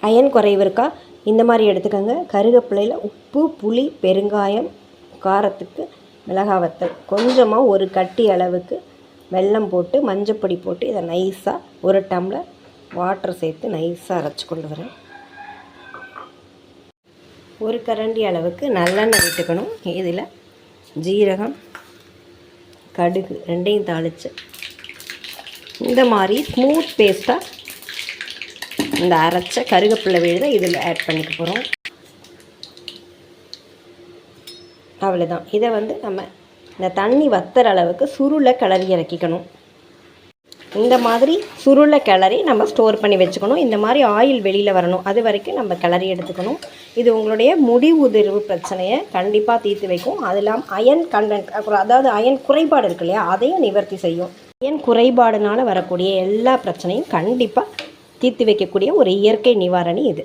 Iron குறைவு இருக்கா இந்த மாதிரி எடுத்துக்கோங்க. கருவேப்பிலையில் உப்பு, புளி, பெருங்காயம், காரத்துக்கு மிளகாய் வத்தல், கொஞ்சமாக ஒரு கட்டி அளவுக்கு வெல்லம் போட்டு மஞ்சப்பொடி போட்டு இதை நைஸாக 1 டம்ளர் வாட்டர் சேர்த்து நைஸாக அரைச்சி கொண்டு வரேன். 1 கரண்டி அளவுக்கு நல்லெண்ணெய் விட்டுக்கணும். இதில் ஜீரகம், கடுகு ரெண்டையும் தாளித்து இந்த மாதிரி ஸ்மூத் பேஸ்ட்டாக இந்த அரைச்ச கருவேப்பிலை விழுதை இதில் ஆட் பண்ணிக்க போகிறோம். அவ்வளோதான். இதை நம்ம இந்த தண்ணி வத்துற அளவுக்கு சுருளை கிளறி இறக்கிக்கணும். இந்த மாதிரி சுருளை கிளறி நம்ம ஸ்டோர் பண்ணி வச்சுக்கணும். இந்த மாதிரி ஆயில் வெளியில் வரணும், அது வரைக்கும் நம்ம கிளறி எடுத்துக்கணும். இது உங்களுடைய முடி உதிர்வு பிரச்சனையை கண்டிப்பாக தீர்த்து வைக்கும். அது இல்லாமல் அயன் கண்டென்ட், அதாவது அயன் குறைபாடு இருக்கு இல்லையா, அதையும் நிவர்த்தி செய்யும். அயன் குறைபாடுனால வரக்கூடிய எல்லா பிரச்சனையும் கண்டிப்பாக தீர்த்து வைக்கக்கூடிய ஒரு இயற்கை நிவாரணி இது.